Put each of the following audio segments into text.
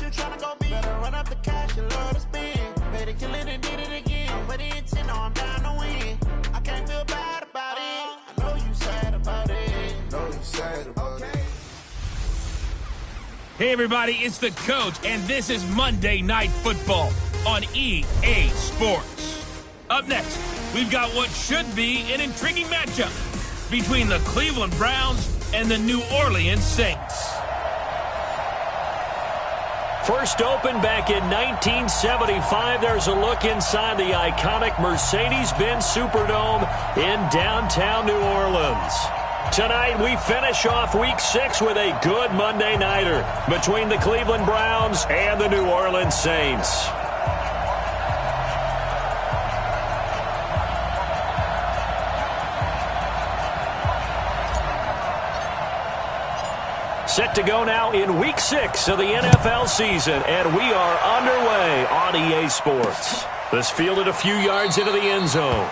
you tryna go be. Better run up the cash, you love to spend. Better kill it and did it again. But the intent, no, I'm down to win. I can't feel bad about it. I know you sad about it. Know you sad about it. Hey everybody, it's the Coach, and this is Monday Night Football on EA Sports. Up next, we've got what should be an intriguing matchup between the Cleveland Browns and the New Orleans Saints. First opened back in 1975, there's a look inside the iconic Mercedes-Benz Superdome in downtown New Orleans. Tonight, we finish off Week 6 with a good Monday nighter between the Cleveland Browns and the New Orleans Saints. Set to go now in Week 6 of the NFL season, and we are underway on EA Sports. This fielded a few yards into the end zone.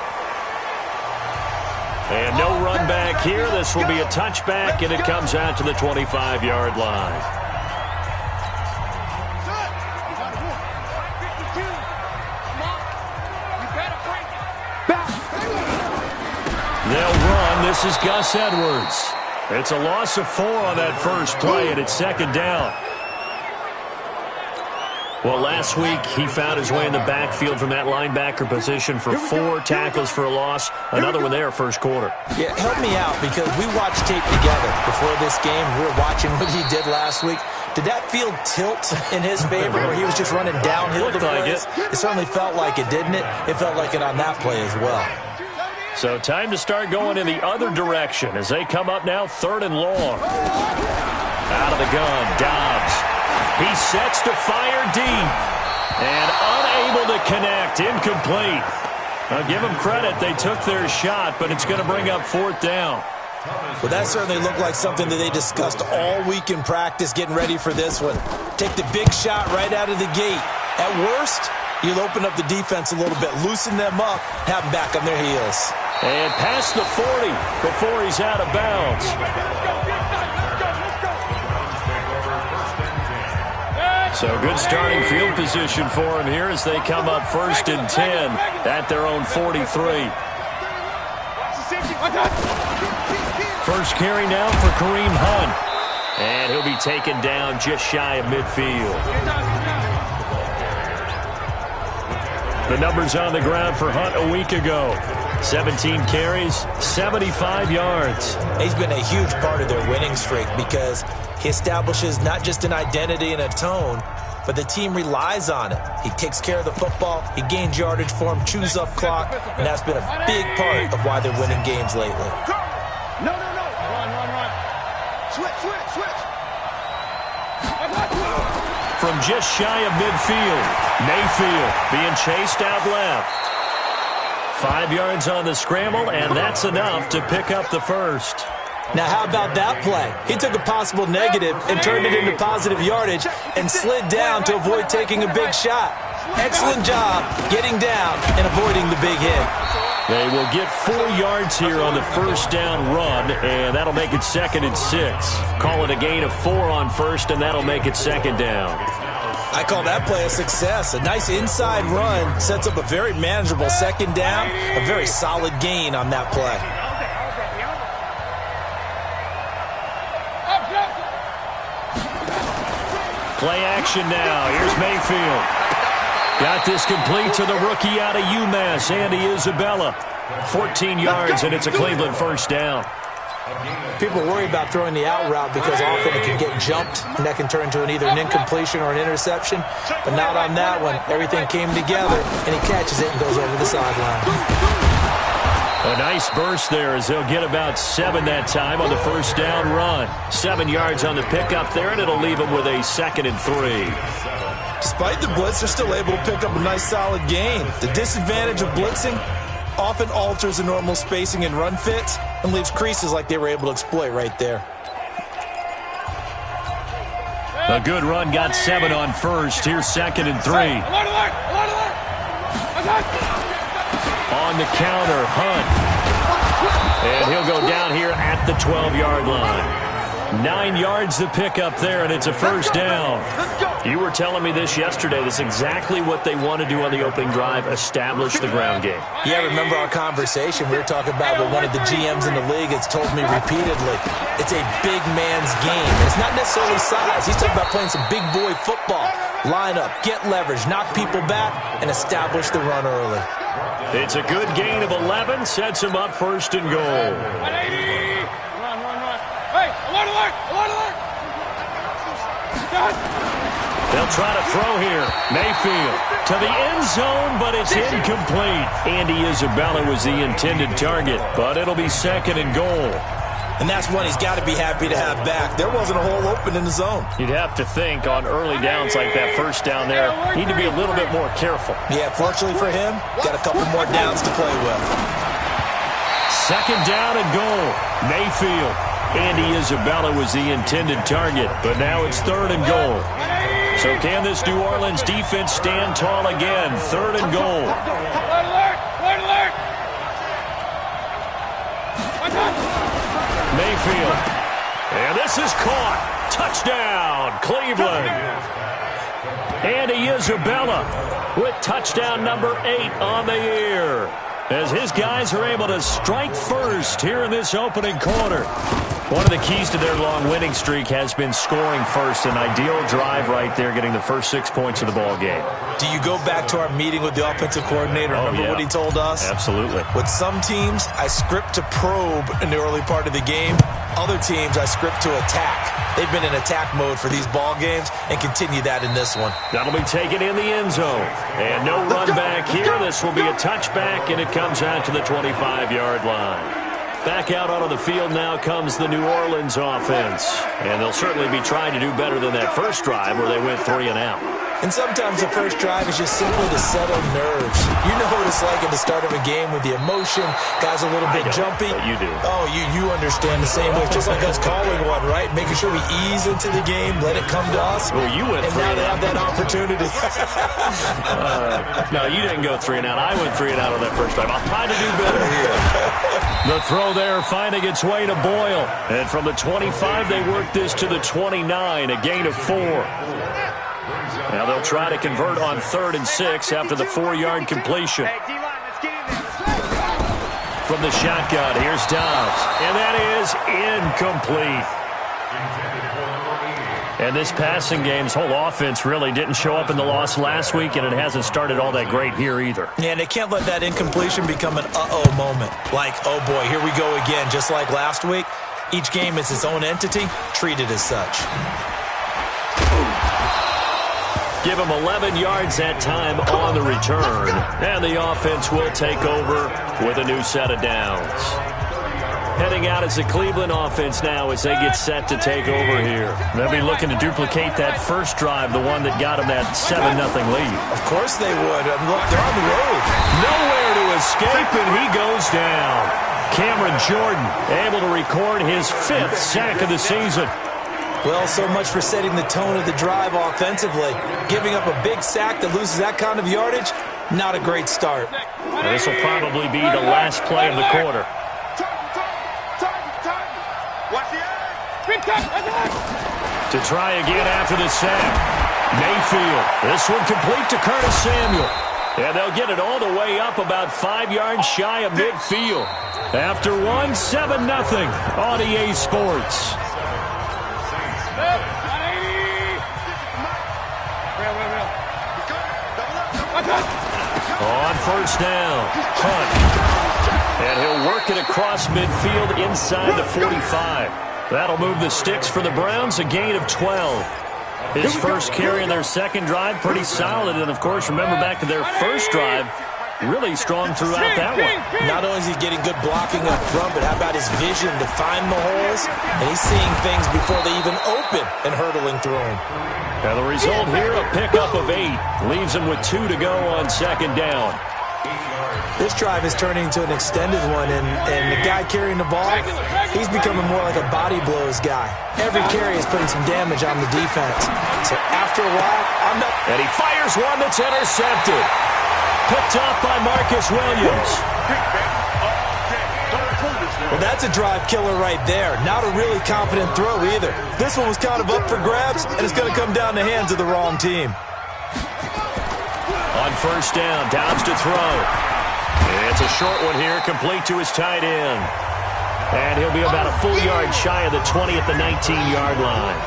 And no run back here. This will be a touchback, and it comes out to the 25-yard line. They'll run. This is Gus Edwards. It's a loss of 4 on that first play, and it's second down. Well, last week he found his way in the backfield from that linebacker position for 4 tackles for a loss. Another one there first quarter. Yeah, help me out, because we watched tape together before this game. We were watching what he did last week. Did that field tilt in his favor, or he was just running downhill to plays? It certainly felt like it, didn't it? It felt like it on that play as well. So time to start going in the other direction as they come up now 3rd and long. Out of the gun, Dobbs. He sets to fire deep and unable to connect. Incomplete. I'll give them credit. They took their shot, but it's going to bring up 4th down. Well, that certainly looked like something that they discussed all week in practice, getting ready for this one. Take the big shot right out of the gate. At worst, you'll open up the defense a little bit, loosen them up, have them back on their heels. And past the 40 before he's out of bounds. So good starting field position for him here as they come up 1st and 10 at their own 43. First carry now for Kareem Hunt. And he'll be taken down just shy of midfield. The numbers on the ground for Hunt a week ago. 17 carries, 75 yards. He's been a huge part of their winning streak because he establishes not just an identity and a tone, but the team relies on it. He takes care of the football, he gains yardage for him, chews up clock, and that's been a big part of why they're winning games lately. No. Run. Switch. From just shy of midfield, Mayfield being chased out left. 5 yards on the scramble, and that's enough to pick up the first. Now, how about that play? He took a possible negative and turned it into positive yardage and slid down to avoid taking a big shot. Excellent job getting down and avoiding the big hit. They will get 4 yards here on the first down run, and that'll make it 2nd and 6. Call it a gain of 4 on first, and that'll make it 2nd down. I call that play a success. A nice inside run sets up a very manageable 2nd down, a very solid gain on that play. Play action now. Here's Mayfield. Got this complete to the rookie out of UMass, Andy Isabella. 14 yards, and it's a Cleveland first down. People worry about throwing the out route because often it can get jumped, and that can turn into either an incompletion or an interception. But not on that one. Everything came together, and he catches it and goes over the sideline. A nice burst there as they'll get about 7 that time on the first down run. 7 yards on the pickup there, and it'll leave them with a 2nd and 3. Despite the blitz, they're still able to pick up a nice solid gain. The disadvantage of blitzing often alters the normal spacing and run fits and leaves creases like they were able to exploit right there. A good run, got 7 on first. Here's 2nd and 3. On the counter, Hunt. And he'll go down here at the 12-yard line. 9 yards to pick up there, and it's a first down. You were telling me this yesterday. That's exactly what they want to do on the opening drive, establish the ground game. Yeah, remember our conversation? We were talking about what one of the GMs in the league has told me repeatedly. It's a big man's game. It's not necessarily size. He's talking about playing some big boy football. Line up, get leverage, knock people back, and establish the run early. It's a good gain of 11, sets him up first and goal. 180. Run. Hey, alert, alert. They'll try to throw here. Mayfield to the end zone, but it's incomplete. Andy Isabella was the intended target, but it'll be second and goal. And that's one he's got to be happy to have back. There wasn't a hole open in the zone. You'd have to think on early downs like that, first down there, need to be a little bit more careful. Yeah, fortunately for him, got a couple more downs to play with. Second down and goal. Mayfield. Andy Isabella was the intended target, but now it's third and goal. So can this New Orleans defense stand tall again? Third and goal. Alert. Mayfield. And this is caught. Touchdown, Cleveland. Andy Isabella with touchdown number 8 on the year, as his guys are able to strike first here in this opening quarter. One of the keys to their long winning streak has been scoring first. An ideal drive right there, getting the first 6 points of the ball game. Do you go back to our meeting with the offensive coordinator? Remember what he told us? Absolutely. With some teams, I script to probe in the early part of the game. Other teams, I script to attack. They've been in attack mode for these ball games and continue that in this one. That'll be taken in the end zone. And no run back here. This will be a touchback, and it comes out to the 25-yard line. Back out onto the field now comes the New Orleans offense. And they'll certainly be trying to do better than that first drive where they went 3 and out. And sometimes the first drive is just simply to settle nerves. You know what it's like at the start of a game with the emotion. Guys a little bit jumpy. You do. Oh, you understand the same way. It's just like us calling one, right? Making sure we ease into the game, let it come to us. Well, you went and 3 now and they out. have that opportunity. No, you didn't go 3 and out. I went 3 and out on that first drive. I'll try to do better here. The throw there finding its way to Boyle. And from the 25, they work this to the 29, a gain of 4. Now they'll try to convert on 3rd and 6 after the 4-yard completion. From the shotgun, here's Dobbs. And that is incomplete. And this passing game's whole offense really didn't show up in the loss last week, and it hasn't started all that great here either. Yeah, and they can't let that incompletion become an uh-oh moment. Like, oh boy, here we go again, just like last week. Each game is its own entity, treated as such. Give him 11 yards that time on the return. And the offense will take over with a new set of downs. Heading out is the Cleveland offense now as they get set to take over here. They'll be looking to duplicate that first drive, the one that got them that 7-0 lead. Of course they would. And look, they're on the road. Nowhere to escape, and he goes down. Cameron Jordan able to record his 5th sack of the season. Well, so much for setting the tone of the drive offensively. Giving up a big sack that loses that kind of yardage, not a great start. Now, this will probably be the last play of the quarter. To try again after the sack. Mayfield. This one complete to Curtis Samuel. And they'll get it all the way up about 5 yards shy of midfield. After one, 7-0 on EA Sports. On first down, Hunt. And he'll work it across midfield inside the 45. That'll move the sticks for the Browns, a gain of 12. His first carry in their second drive, pretty solid. And, of course, remember back to their first drive, really strong throughout that one. Not only is he getting good blocking up front, but how about his vision to find the holes? And he's seeing things before they even open and hurtling through them. Now the result here, a pickup of 8. Leaves him with 2 to go on second down. This drive is turning into an extended one, and the guy carrying the ball, he's becoming more like a body blows guy. Every carry is putting some damage on the defense. So after a while, I'm not... And he fires one that's intercepted. Picked off by Marcus Williams. Well, that's a drive killer right there. Not a really confident throw either. This one was kind of up for grabs, and it's going to come down the hands of the wrong team. On first down, Dobbs to throw. It's a short one here, complete to his tight end. And he'll be about a full yard shy of the 20 at the 19-yard line.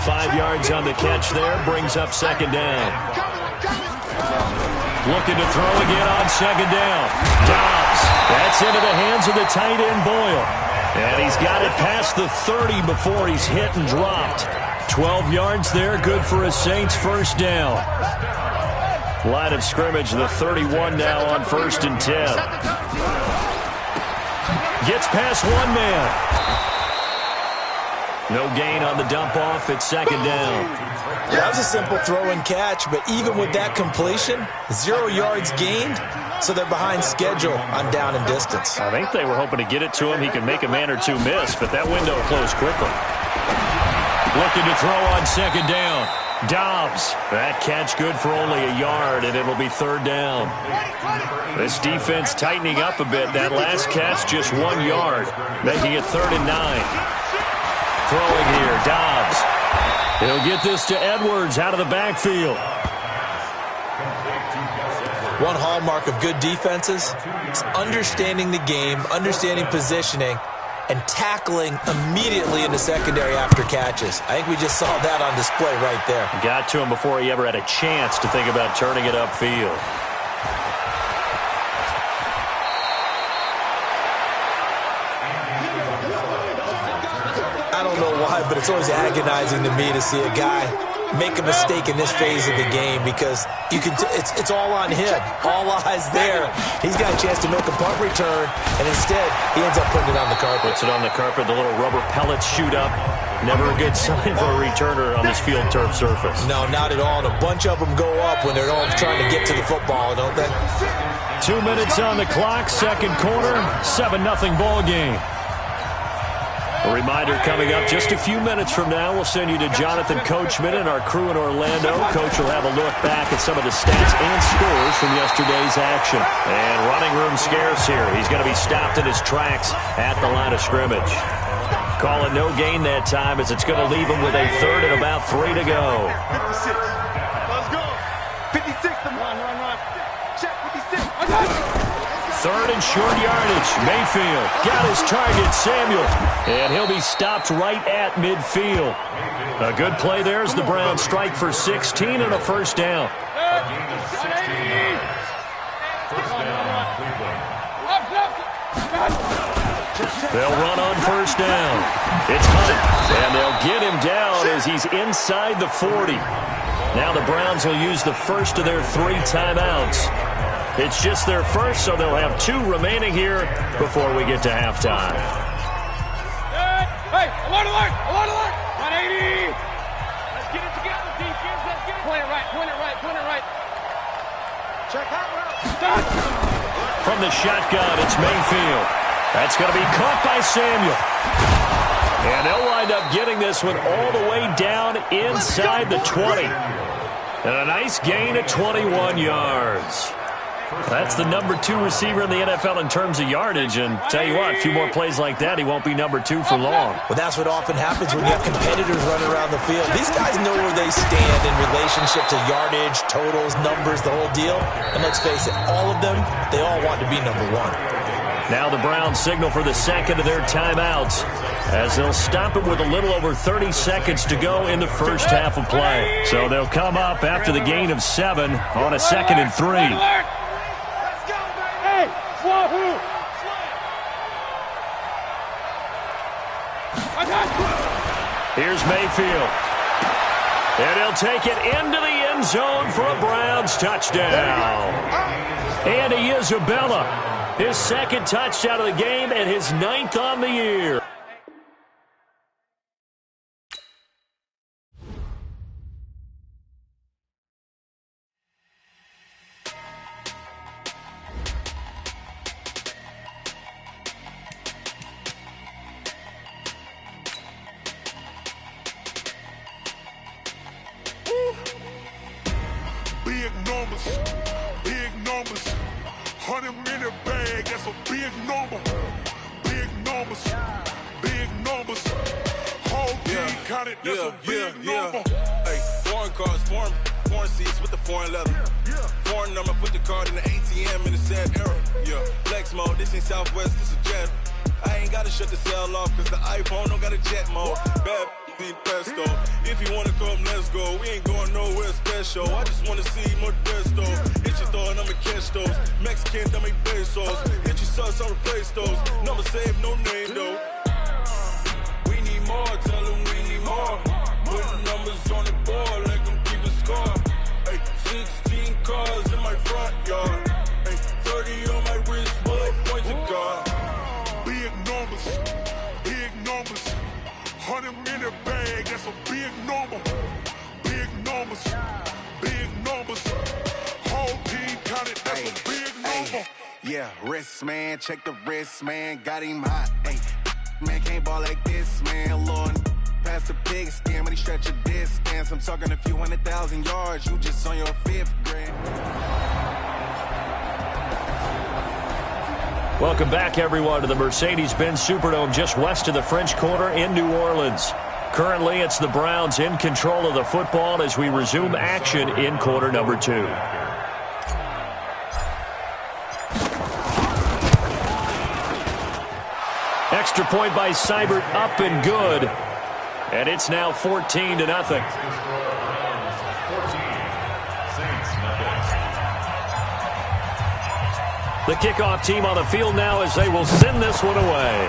5 yards on the catch there, brings up second down. Looking to throw again on second down. Dobbs. That's into the hands of the tight end, Boyle. And he's got it past the 30 before he's hit and dropped. 12 yards there, good for a Saints first down. Line of scrimmage, the 31 now on 1st and 10. Gets past one man. No gain on the dump off. It's second down. Yeah, that was a simple throw and catch, but even with that completion, 0 yards gained, so they're behind schedule on down and distance. I think they were hoping to get it to him. He could make a man or two miss, but that window closed quickly. Looking to throw on second down. Dobbs. That catch good for only a yard, and it'll be third down. This defense tightening up a bit. That last catch just 1 yard, making it 3rd and 9. Throwing here, Dobbs. He'll get this to Edwards out of the backfield. One hallmark of good defenses is understanding the game, understanding positioning, and tackling immediately in the secondary after catches. I think we just saw that on display right there. Got to him before he ever had a chance to think about turning it upfield. I don't know why, but it's always agonizing to me to see a guy make a mistake in this phase of the game because you can. It's all on him. All eyes there. He's got a chance to make a punt return, and instead he ends up putting it on the carpet. Puts it on the carpet. The little rubber pellets shoot up. Never a good sign for a returner on this field turf surface. No, not at all. And a bunch of them go up when they're all trying to get to the football, don't they? 2 minutes on the clock. Second quarter. 7-0 ball game. A reminder coming up just a few minutes from now. We'll send you to Jonathan Coachman and our crew in Orlando. Coach will have a look back at some of the stats and scores from yesterday's action. And running room scarce here. He's going to be stopped in his tracks at the line of scrimmage. Calling no gain that time as it's going to leave him with a 3rd and about 3 to go. 56. Let's go. 56. Run. Check 56. 3rd and short yardage. Mayfield got his target, Samuel. And he'll be stopped right at midfield. A good play there as the Browns strike for 16 and a first down. They'll run on first down. It's Hunt, and they'll get him down as he's inside the 40. Now the Browns will use the first of their 3 timeouts. It's just their first, so they'll have 2 remaining here before we get to halftime. Hey, alert, alert, alert, alert. 180. Let's get it together, defense. Let's get it. Point it right, point it right, point it right. Check out route. From the shotgun, it's Mayfield. That's going to be caught by Samuel. And they'll wind up getting this one all the way down inside the 20. And a nice gain of 21 yards. That's the number 2 receiver in the NFL in terms of yardage, and tell you what, a few more plays like that, he won't be number 2 for long. Well, that's what often happens when you have competitors running around the field. These guys know where they stand in relationship to yardage, totals, numbers, the whole deal. And let's face it, all of them, they all want to be number 1. Now the Browns signal for the second of their timeouts as they'll stop it with a little over 30 seconds to go in the first half of play. So they'll come up after the gain of 7 on a 2nd and 3. Here's Mayfield. And he'll take it into the end zone for a Browns touchdown. Andy Isabella, his 2nd touchdown of the game and his 9th on the year. Big numbers, 100-minute bag, that's a big number. Big numbers. numbers. Big numbers. Whole team counted, that's a big number. Hey, foreign cars, foreign seats with the foreign leather. Foreign number, put the card in the ATM in the sad era. Yeah, flex mode, this ain't Southwest, this is Jet. I ain't gotta shut the cell off, cause the iPhone don't got a jet mode. Bad need pesto. If you wanna come, let's go. We ain't going nowhere special. I just wanna see more Modesto. Hit your throw and I'ma catch those. Mexican, dummy pesos. Hit your sauce, I'll replace those. Number save, no name though. We need more, tell them we need more. Put numbers on the board, let them keep the score. Hey, 16 cars in my front yard. Hey, 30 on my wrist, bullet point to God. Big numbers, big numbers. 100-minute bag, that's a big number. Big numbers, big numbers. Whole team counted, that's a big number. Yeah, wrist man, check the wrist man, got him hot. Ay, man can't ball like this, man. Lord, past the pig skin when he stretch a distance. I'm talking a few 100,000 yards, you just on your 5th grade. Welcome back, everyone, to the Mercedes-Benz Superdome just west of the French Quarter in New Orleans. Currently, it's the Browns in control of the football as we resume action in quarter number 2. Extra point by Seibert, up and good. And it's now 14-0. The kickoff team on the field now as they will send this one away.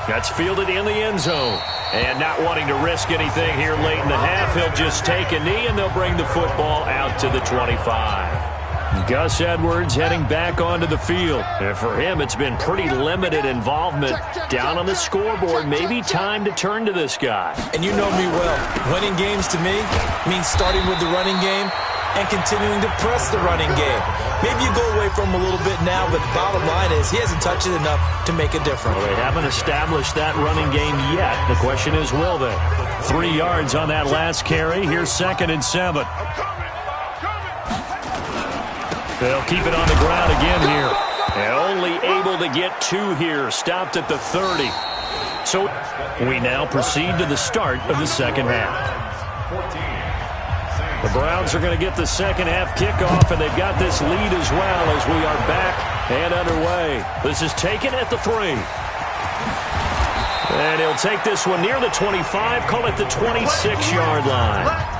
That's fielded in the end zone. And not wanting to risk anything here late in the half, he'll just take a knee and they'll bring the football out to the 25. Gus Edwards heading back onto the field. And for him, it's been pretty limited involvement. Down on the scoreboard, maybe time to turn to this guy. And you know me well. Winning games to me means starting with the running game and continuing to press the running game. Maybe you go away from him a little bit now, but the bottom line is he hasn't touched it enough to make a difference. Well, they haven't established that running game yet. The question is, will they? 3 yards on that last carry. Here's 2nd and 7. They'll keep it on the ground again here. And only able to get 2 here. Stopped at the 30. So we now proceed to the start of the second half. The Browns are going to get the second half kickoff, and they've got this lead as well as we are back and underway. This is taken at the 3. And he'll take this one near the 25, call it the 26-yard line.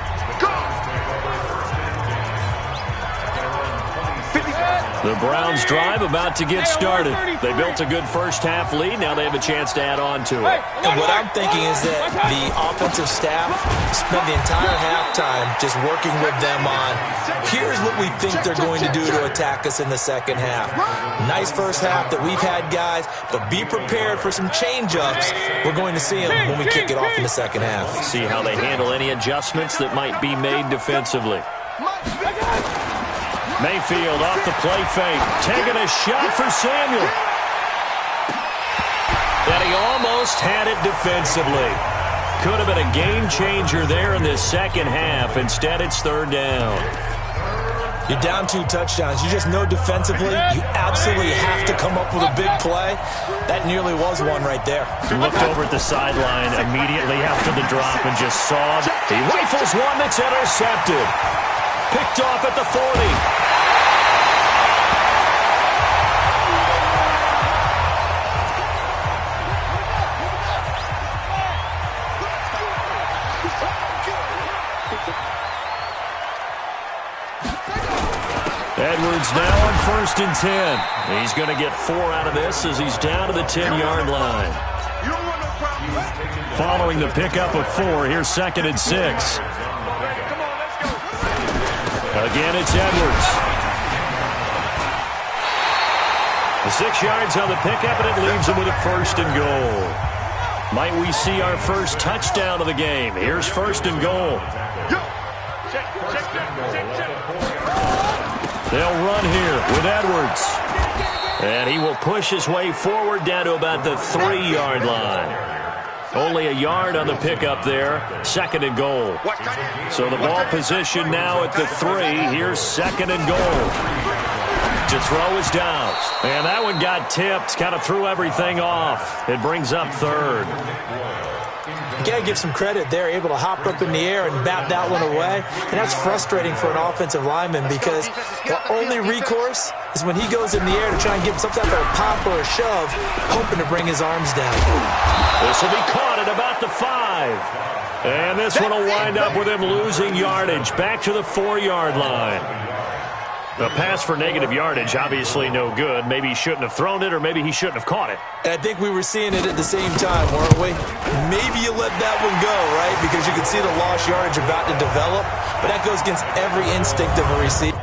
The Browns drive about to get started. They built a good first half lead. Now they have a chance to add on to it. And what I'm thinking is that the offensive staff spent the entire halftime just working with them on, here's what we think they're going to do to attack us in the second half. Nice first half that we've had, guys, but be prepared for some change-ups. We're going to see them when we kick it off in the second half. See how they handle any adjustments that might be made defensively. Mayfield off the play fake, taking a shot for Samuel. And he almost had it defensively. Could have been a game changer there in this second half. Instead, it's 3rd down. You're down 2 touchdowns. You just know defensively you absolutely have to come up with a big play. That nearly was one right there. Looked over at the sideline immediately after the drop and just saw he rifles one that's intercepted. Picked off at the 40. Edwards now on 1st and 10. He's going to get 4 out of this as he's down to the 10-yard line. Following the pickup of 4, here's 2nd and 6. Again, it's Edwards. 6 yards on the pickup, and it leaves him with a 1st and goal. Might we see our first touchdown of the game? Here's 1st and goal. They'll run here with Edwards. And he will push his way forward down to about the 3-yard line. Only a yard on the pickup there. 2nd and goal. So the ball position now at the 3. Here's 2nd and goal. To throw is Dobbs. And that one got tipped. Kind of threw everything off. It brings up third. You got to give some credit there, able to hop up in the air and bat that one away. And that's frustrating for an offensive lineman because the only recourse is when he goes in the air to try and give some type of a pop or a shove, hoping to bring his arms down. This will be caught at about the 5. And this one will wind up with him losing yardage back to the 4-yard line. A pass for negative yardage, obviously no good. Maybe he shouldn't have thrown it, or maybe he shouldn't have caught it. And I think we were seeing it at the same time, weren't we? Maybe you let that one go, right? Because you can see the lost yardage about to develop. But that goes against every instinct of a receiver.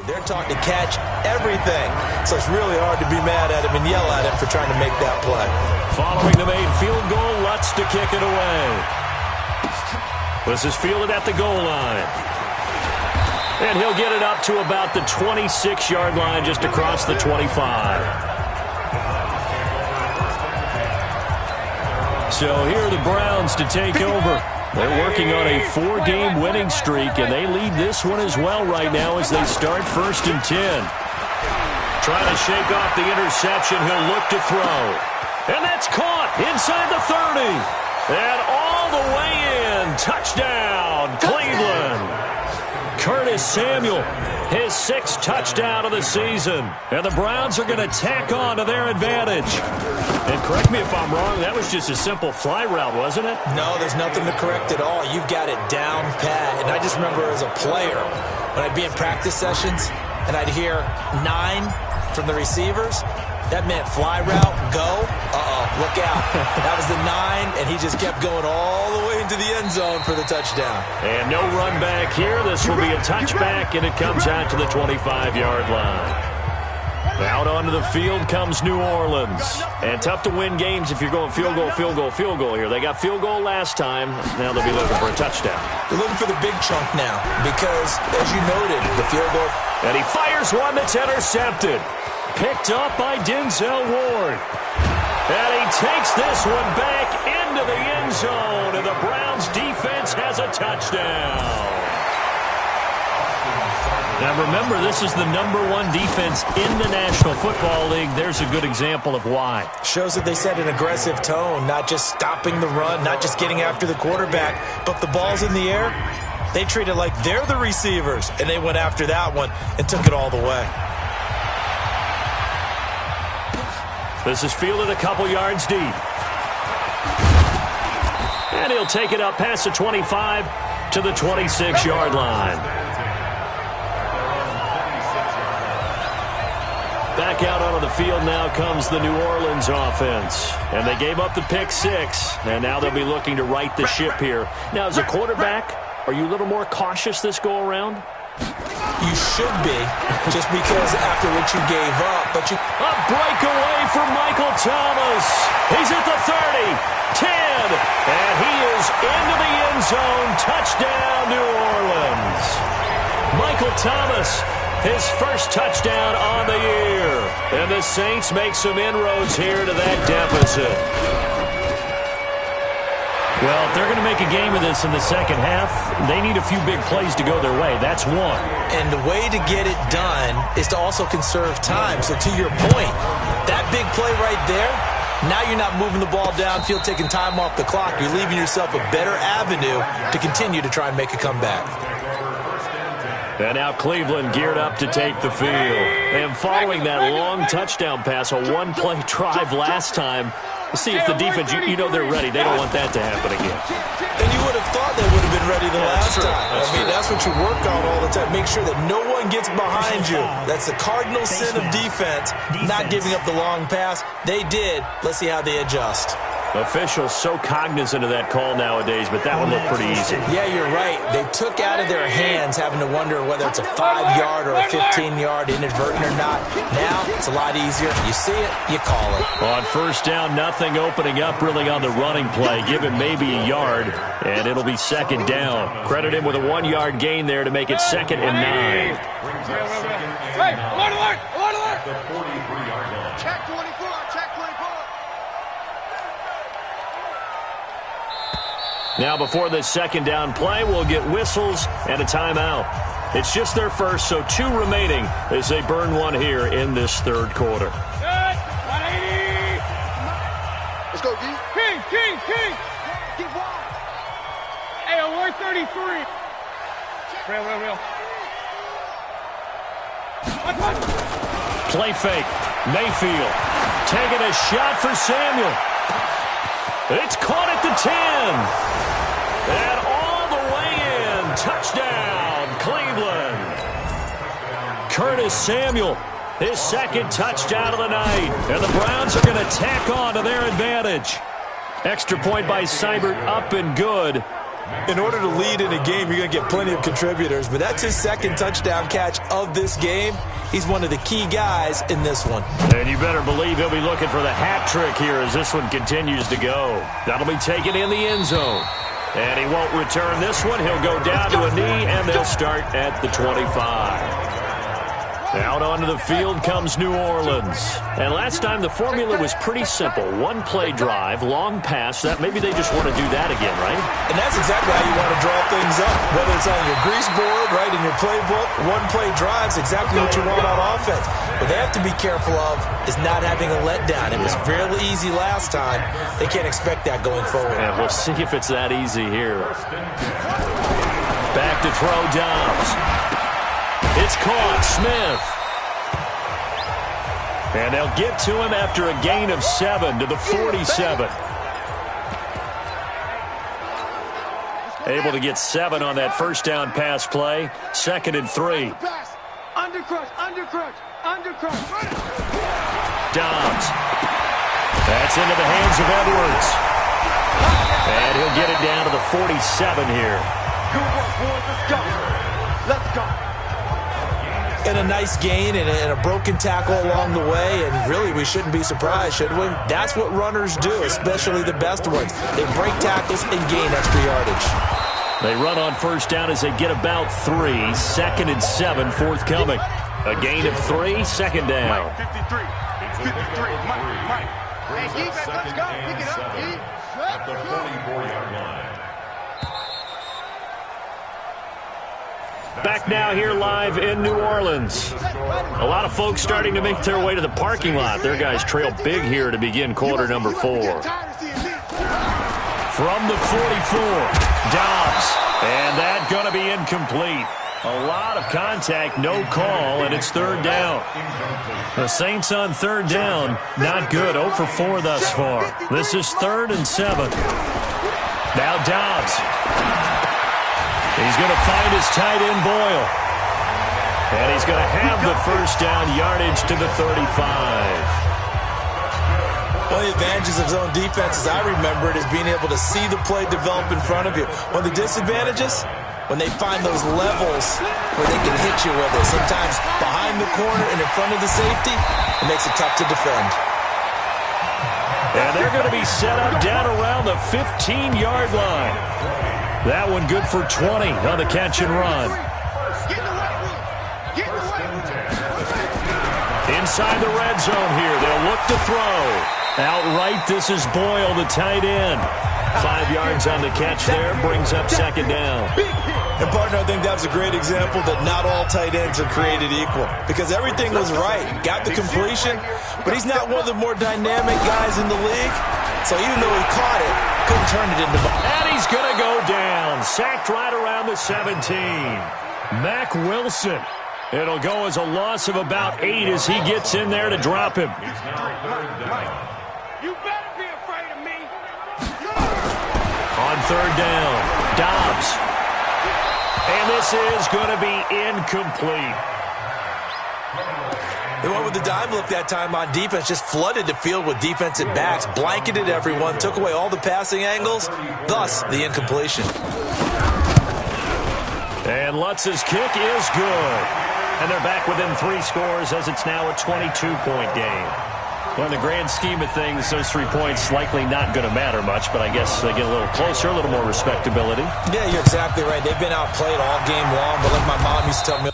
They're taught to catch everything. So it's really hard to be mad at him and yell at him for trying to make that play. Following the made field goal, Lutz to kick it away. This is fielded at the goal line. And he'll get it up to about the 26-yard line, just across the 25. So here are the Browns to take over. They're working on a 4-game winning streak, and they lead this one as well right now as they start 1st and 10. Trying to shake off the interception. He'll look to throw. And that's caught inside the 30. And all the way in. Touchdown, Cleveland. Curtis Samuel, his 6th touchdown of the season. And the Browns are going to tack on to their advantage. And correct me if I'm wrong, that was just a simple fly route, wasn't it? No, there's nothing to correct at all. You've got it down pat. And I just remember as a player, when I'd be in practice sessions, and I'd hear 9 from the receivers, that meant fly route, go, look out. That was the 9, and he just kept going all the way into the end zone for the touchdown. And no run back here. This will be a touchback, and it comes out to the 25-yard line. Out onto the field comes New Orleans. And tough to win games if you're going field goal, field goal, field goal here. They got field goal last time. Now they'll be looking for a touchdown. They're looking for the big chunk now because, as you noted, the field goal. And he fires one that's intercepted. Picked up by Denzel Ward. And he takes this one back into the end zone. And the Browns defense has a touchdown. Now remember, this is the #1 defense in the National Football League. There's a good example of why. Shows that they set an aggressive tone, not just stopping the run, not just getting after the quarterback, but if the ball's in the air, they treat it like they're the receivers, and they went after that one and took it all the way. This is fielded a couple yards deep. And he'll take it up past the 25 to the 26-yard line. Back out onto the field now comes the New Orleans offense. And they gave up the pick 6, and now they'll be looking to right the ship here. Now, as a quarterback, are you a little more cautious this go-around? You should be, just because after what you gave up. But you a breakaway from Michael Thomas. He's at the 30, 10, and he is into the end zone. Touchdown, New Orleans. Michael Thomas, his first touchdown on the year. And the Saints make some inroads here to that deficit. Well, if they're going to make a game of this in the second half, they need a few big plays to go their way. That's one. And the way to get it done is to also conserve time. So to your point, that big play right there, now you're not moving the ball downfield, taking time off the clock. You're leaving yourself a better avenue to continue to try and make a comeback. And now Cleveland geared up to take the field. And following that long touchdown pass, a one-play drive last time, see if the defense, you know they're ready. They don't want that to happen again. And you would have thought they would have been ready the last time. That's what you work on all the time. Make sure that no one gets behind you. That's the cardinal sin of defense, not giving up the long pass. They did. Let's see how they adjust. Officials so cognizant of that call nowadays, but that one looked pretty easy. Yeah, you're right. They took out of their hands having to wonder whether it's a 5-yard or a 15-yard inadvertent or not. Now, it's a lot easier. You see it, you call it. On first down, nothing opening up really on the running play. Give him maybe a yard, and it'll be second down. Credit him with a 1-yard gain there to make it 2nd and 9. Hey, alert, alert, alert, alert. The 43-yard line. Check 24, check 24. Now, before this second down play, we'll get whistles and a timeout. It's just their first, so 2 remaining as they burn one here in this third quarter. 180. Let's go, D. King. Keep wide. Hey, we're 33. Real. Play fake. Mayfield taking a shot for Samuel. It's caught at the 10. And all the way in. Touchdown, Cleveland. Curtis Samuel, his second touchdown of the night. And the Browns are going to tack on to their advantage. Extra point by Seibert, up and good. In order to lead in a game, you're going to get plenty of contributors, but that's his second touchdown catch of this game. He's one of the key guys in this one. And you better believe he'll be looking for the hat trick here as this one continues to go. That'll be taken in the end zone. And he won't return this one. He'll go down to a knee, and they'll start at the 25. Out onto the field comes New Orleans. And last time the formula was pretty simple. One play drive, long pass. That maybe they just want to do that again, right? And that's exactly how you want to draw things up. Whether it's on your grease board, right, in your playbook, one play drive is exactly what you want on offense. What they have to be careful of is not having a letdown. It was fairly easy last time. They can't expect that going forward. And we'll see if it's that easy here. Back to throw Dobbs. It's caught. Smith. And they'll get to him after a gain of 7 to the 47. Able to get 7 on that first down pass play. 2nd and 3. Undercrush. Dobbs. That's into the hands of Edwards. And he'll get it down to the 47 here. Good work, boys. Let's go. And a nice gain and a broken tackle along the way, and really we shouldn't be surprised, should we? That's what runners do, especially the best ones. They break tackles and gain extra yardage. They run on first down as they get about 3. 2nd and 7 forthcoming. A gain of 3, 2nd down. Mike, 53. Mike. Hey, defense, let's go. Pick it up, D. At the 44-yard line. Back now here live in New Orleans. A lot of folks starting to make their way to the parking lot. Their guys trail big here to begin quarter number 4. From the 44, Dobbs. And that going to be incomplete. A lot of contact, no call, and it's 3rd down. The Saints on 3rd down, not good. 0 for 4 thus far. This is 3rd and 7. Now Dobbs. He's going to find his tight end, Boyle. And he's going to have the first down yardage to the 35. One of the advantages of zone defense, as I remember it, is being able to see the play develop in front of you. One of the disadvantages, when they find those levels where they can hit you with it, sometimes behind the corner and in front of the safety, it makes it tough to defend. And they're going to be set up down around the 15-yard line. That one good for 20 on the catch and run. Inside the red zone here. They'll look to throw. Outright, this is Boyle, the tight end. 5 yards on the catch there. Brings up 2nd down. And, partner, I think that was a great example that not all tight ends are created equal. Because everything was right. Got the completion, but he's not one of the more dynamic guys in the league. So even though he caught it, couldn't turn it into ball. And he's going to go down. Sacked right around the 17. Mack Wilson. It'll go as a loss of about 8 as he gets in there to drop him. You better be afraid of me. On 3rd down, Dobbs. And this is going to be incomplete. They went with the dime look that time on defense, just flooded the field with defensive backs, blanketed everyone, took away all the passing angles, thus the incompletion. And Lutz's kick is good. And they're back within 3 scores as it's now a 22-point game. Well, in the grand scheme of things, those 3 points likely not going to matter much, but I guess they get a little closer, a little more respectability. Yeah, you're exactly right. They've been outplayed all game long, but like my mom used to tell me,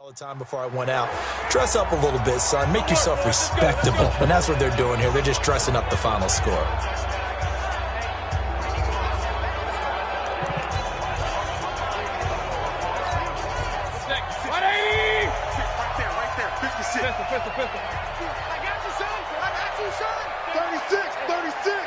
All the time before I went out. Dress up a little bit, son. Make yourself respectable. And that's what they're doing here. They're just dressing up the final score. Pistol. I got you, son. 36.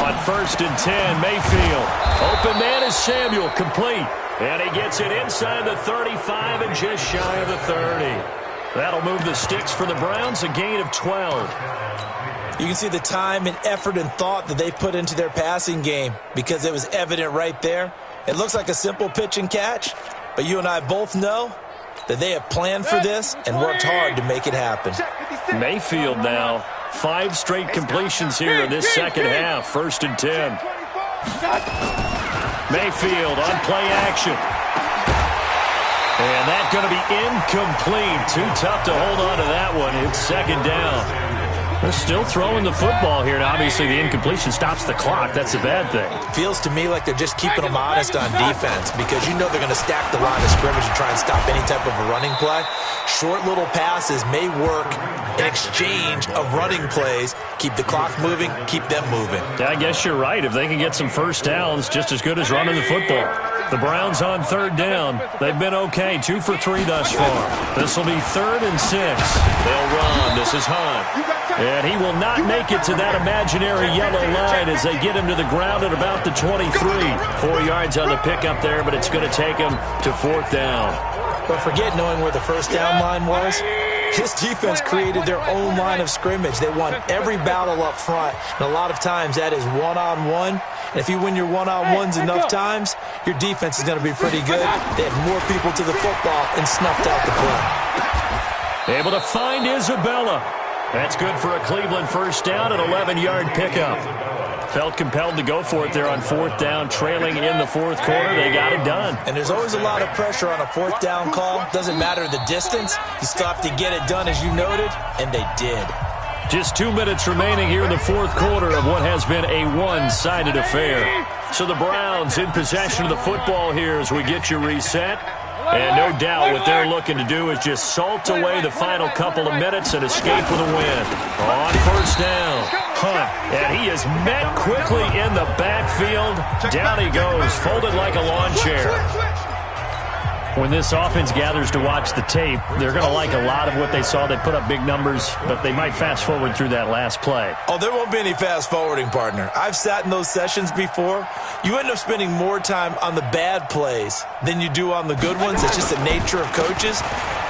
On 1st and 10, Mayfield. Open man is Samuel, complete. And he gets it inside the 35 and just shy of the 30. That'll move the sticks for the Browns, a gain of 12. You can see the time and effort and thought that they put into their passing game because it was evident right there. It looks like a simple pitch and catch, but you and I both know that they have planned for this and worked hard to make it happen. Mayfield now, 5 straight completions here in this second half. 1st and 10. Mayfield on play action. And that's going to be incomplete. Too tough to hold on to that one. It's 2nd down. They're still throwing the football here. Now, obviously, the incompletion stops the clock. That's a bad thing. Feels to me like they're just keeping them honest on defense because you know they're going to stack the line of scrimmage and try and stop any type of a running play. Short little passes may work in exchange of running plays. Keep the clock moving, keep them moving. Yeah, I guess you're right. If they can get some first downs, just as good as running the football. The Browns on 3rd down. They've been okay, 2 for 3 thus far. This will be 3rd and 6. They'll run. This is Hunt. And he will not make it to that imaginary yellow line as they get him to the ground at about the 23. 4 yards on the pickup there, but it's going to take him to 4th down. But forget knowing where the first down line was. This defense created their own line of scrimmage. They won every battle up front, and a lot of times that is one-on-one. And if you win your one-on-ones enough times, your defense is going to be pretty good. They had more people to the football and snuffed out the play. Able to find Isabella. That's good for a Cleveland first down, an 11-yard pickup. Felt compelled to go for it there on 4th down, trailing in the 4th quarter. They got it done. And there's always a lot of pressure on a 4th down call. Doesn't matter the distance. You still have to get it done, as you noted, and they did. Just 2 minutes remaining here in the 4th quarter of what has been a one-sided affair. So the Browns in possession of the football here as we get you reset. And no doubt what they're looking to do is just salt away the final couple of minutes and escape with a win. On 1st down, Hunt. And he is met quickly in the backfield. Down he goes, folded like a lawn chair. When this offense gathers to watch the tape, they're going to like a lot of what they saw. They put up big numbers, but they might fast forward through that last play. Oh, there won't be any fast forwarding, partner. I've sat in those sessions before. You end up spending more time on the bad plays than you do on the good ones. It's just the nature of coaches.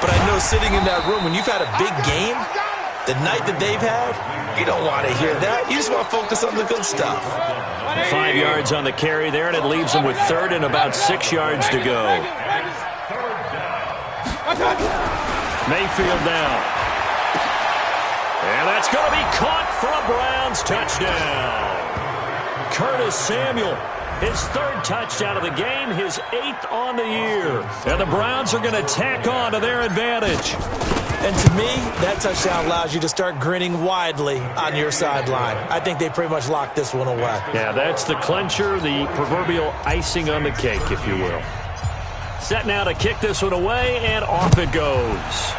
But I know sitting in that room, when you've had a big game, the night that they've had, you don't want to hear that. You just want to focus on the good stuff. 5 yards on the carry there, and it leaves them with 3rd and about 6 yards to go. Mayfield now. And that's going to be caught for a Browns touchdown. Curtis Samuel, his 3rd touchdown of the game, his 8th on the year. And the Browns are going to tack on to their advantage. And to me, that touchdown allows you to start grinning widely on your sideline. I think they pretty much locked this one away. Yeah, that's the clincher, the proverbial icing on the cake, if you will. Set now to kick this one away, and off it goes.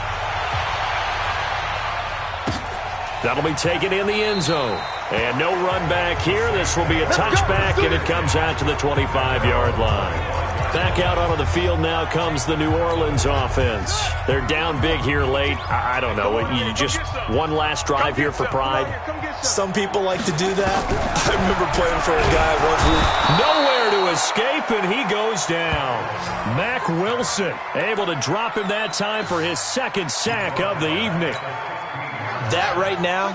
That'll be taken in the end zone. And no run back here. This will be a touchback, and it comes out to the 25-yard line. Back out onto the field now comes the New Orleans offense. They're down big here late. I don't know. You just one last drive here for pride. Some people like to do that. I remember playing for a guy once who... Nowhere to escape, and he goes down. Mack Wilson able to drop him that time for his 2nd sack of the evening. That right now,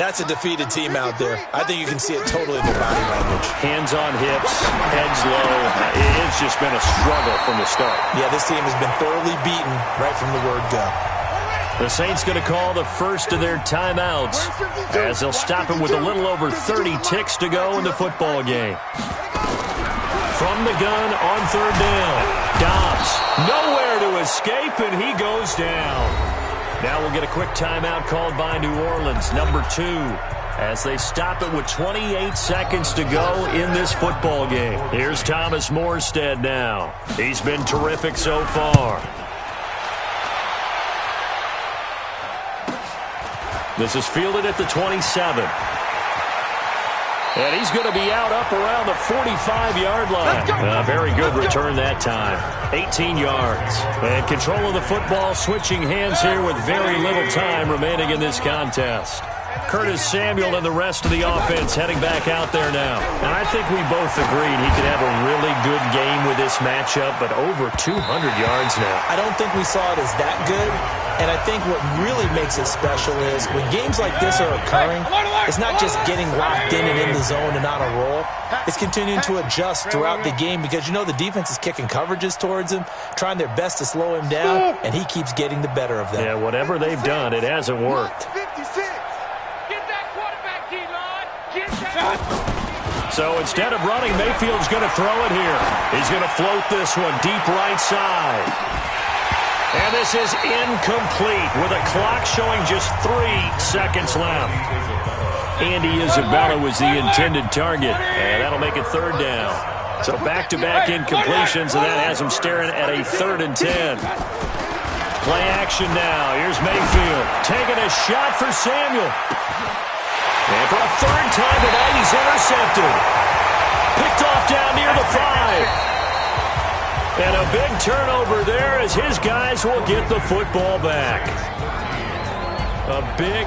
that's a defeated team out there. I think you can see it totally in their body language. Hands on hips, heads low. It's just been a struggle from the start. Yeah, this team has been thoroughly beaten right from the word go. The Saints going to call the first of their timeouts as they'll stop him with a little over 30 ticks to go in the football game. From the gun on 3rd down, Dobbs nowhere to escape, and he goes down. Now we'll get a quick timeout called by New Orleans, number 2, as they stop it with 28 seconds to go in this football game. Here's Thomas Morstead now. He's been terrific so far. This is fielded at the 27. And he's going to be out up around the 45-yard line. A very good return that time. 18 yards. And control of the football, switching hands here with very little time remaining in this contest. Curtis Samuel and the rest of the offense heading back out there now. And I think we both agreed he could have a really good game with this matchup, but over 200 yards now. I don't think we saw it as that good. And I think what really makes it special is when games like this are occurring, it's not just getting locked in and in the zone and on a roll. It's continuing to adjust throughout the game because, you know, the defense is kicking coverages towards him, trying their best to slow him down, and he keeps getting the better of them. Yeah, whatever they've done, it hasn't worked. So instead of running, Mayfield's going to throw it here. He's going to float this one deep right side. And this is incomplete with a clock showing just 3 seconds left. Andy Isabella was the intended target, and that'll make it 3rd down. So back-to-back incompletions, and that has him staring at a 3rd and 10. Play action now. Here's Mayfield taking a shot for Samuel. And for a 3rd time tonight, he's intercepted. Picked off down near the 5. And a big turnover there as his guys will get the football back. A big